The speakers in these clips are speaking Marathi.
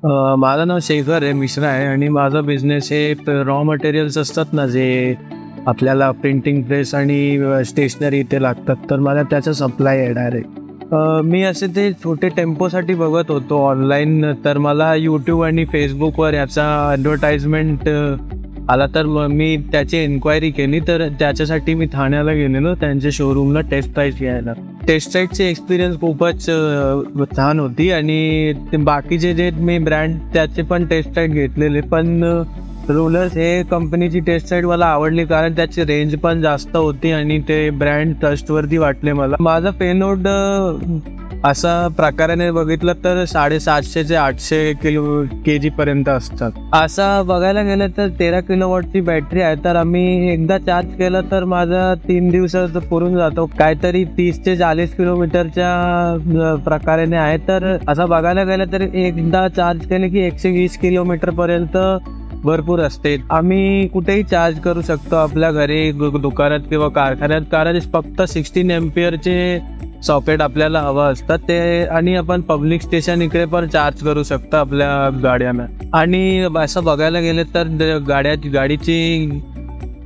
माझं नाव शेखर आहे, मिश्रा आहे आणि माझा बिझनेस हे रॉ मटेरियल्स असतात ना, जे आपल्याला प्रिंटिंग प्रेस आणि स्टेशनरी इथे लागतात, तर मला त्याचा सप्लाय आहे डायरेक्ट. मी असे ते छोटे टेम्पोसाठी बघत होतो ऑनलाईन, तर मला यूट्यूब आणि फेसबुकवर याचा ॲडव्हर्टाइजमेंट आला, तर मी त्याची एन्क्वायरी केली. तर त्याच्यासाठी मी ठाण्याला गेलेलो त्यांच्या शोरूमला टेस्ट राईड घ्यायला. टेस्ट राईडची एक्सपिरियन्स खूपच छान होती आणि ते बाकीचे जे मी ब्रँड त्याचे पण टेस्ट राईड घेतलेले, पण रोलर्स हे कंपनीची टेस्ट राईड मला आवडली कारण त्याची रेंज पण जास्त होती आणि ते ब्रँड ट्रस्टवर्दी वाटले मला. माझा पेलोड असा प्रकाराने बघितलं तर 750 ते 800 kg पर्यंत असतात. असा बघायला गेलं तर 13 किलोवॉटची बॅटरी आहे, तर आम्ही एकदा चार्ज केलं तर माझा 3 दिवसात पुरून जातो. काहीतरी 30 ते 40 किलोमीटरच्या प्रकाराने आहे. तर असं बघायला गेलं तर एकदा चार्ज केले की 120 किलोमीटर पर्यंत भरपूर असते. आम्ही कुठेही चार्ज करू शकतो, आपल्या घरी, दुकानात किंवा कारखान्यात, कारण फक्त 16 एम्पियरचे सॉकेट आपल्याला हवं असतात ते, आणि आपण पब्लिक स्टेशन इकडे पण चार्ज करू शकतो आपल्या गाड्यांना. आणि असं बघायला गेलं तर गाडीची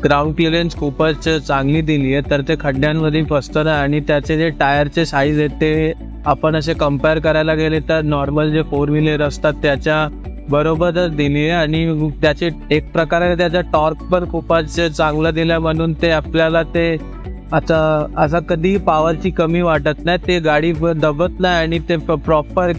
ग्राउंड क्लिअरन्स खूपच चांगली दिली आहे, तर ते खड्ड्यांमध्ये फसतं नाही. आणि त्याचे जे टायरचे साईज आहेत ते आपण असे कम्पेअर करायला गेले तर नॉर्मल जे 4 व्हीलर असतात त्याच्या बरोबरच दिली आहे. आणि त्याचे एक प्रकारे त्याचा टॉर्क पण खूपच चांगला दिला, म्हणून ते आपल्याला ते आता असा कधी पॉवरची कमी वाटत नाही. ते गाडी दबत नाही आणि ते प्रॉपर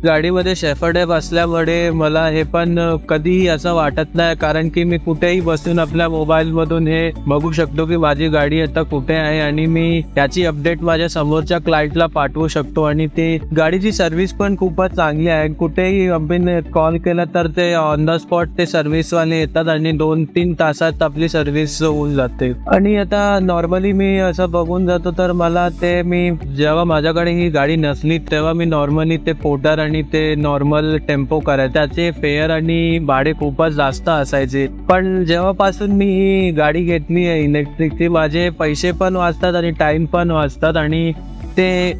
गाडीमध्ये शेफर्डेब असल्यामुळे मला हे पण कधीही असं वाटत नाही, कारण की मी कुठेही बसून आपल्या मोबाईलमधून हे बघू शकतो की माझी गाडी आता कुठे आहे आणि मी त्याची अपडेट माझ्या समोरच्या क्लायंटला पाठवू शकतो. आणि ते गाडीची सर्व्हिस पण खूपच चांगली आहे. कुठेही आपण कॉल केला तर ते ऑन द स्पॉट ते सर्व्हिसवाले येतात आणि 2-3 तासात आपली सर्व्हिस होऊन जाते. आणि आता नॉर्मली मी असं बघून जातो तर मला ते मी जेव्हा माझ्याकडे ही गाडी नसली तेव्हा मी नॉर्मली ते पोर्टर आणि ते नॉर्मल टेम्पो करायचे, त्याचे फेअर आणि भाडे खूपच जास्त असायचे. पण जेव्हापासून मी ही गाडी घेतली आहे इलेक्ट्रिकची, माझे पैसे पण वाचतात आणि टाइम पण वाचतात आणि ते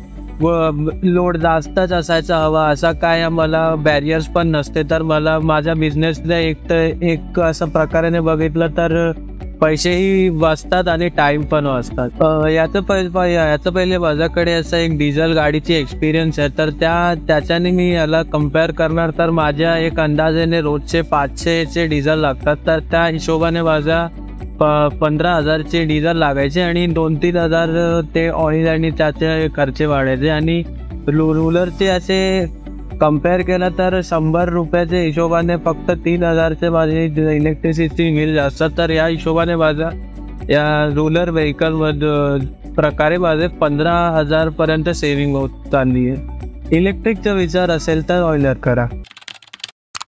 लोड जास्तच असायचा हवा असा काय मला बॅरियर्स पण नसते. तर मला माझ्या बिझनेसला एक असं प्रकाराने बघितलं तर पैसेही वाचतात आणि टाइम पण वाचतात. याचं पहिले माझ्याकडे असं एक डिझेल गाडीची एक्सपिरियन्स आहे, तर त्याच्याने मी याला कम्पेअर करणार तर माझ्या एक अंदाजाने रोजचे 500चे डिझेल लागतात. तर त्या हिशोबाने माझा 15,000चे डिझेल लागायचे आणि 2-3 हजार ते ऑइल आणि त्याचे खर्च वाढायचे. आणि रूलरचे असे कम्पेअर केलं तर 100 रुपयाच्या हिशोबाने फक्त 3,000चे माझे इलेक्ट्रिसिटी बिल असतात. तर या हिशोबाने माझा या रूलर व्हेकलमध्ये प्रकारे माझे 15,000 पर्यंत सेव्हिंग होत चालली आहे. इलेक्ट्रिकचा विचार असेल तर ऑइलर करा.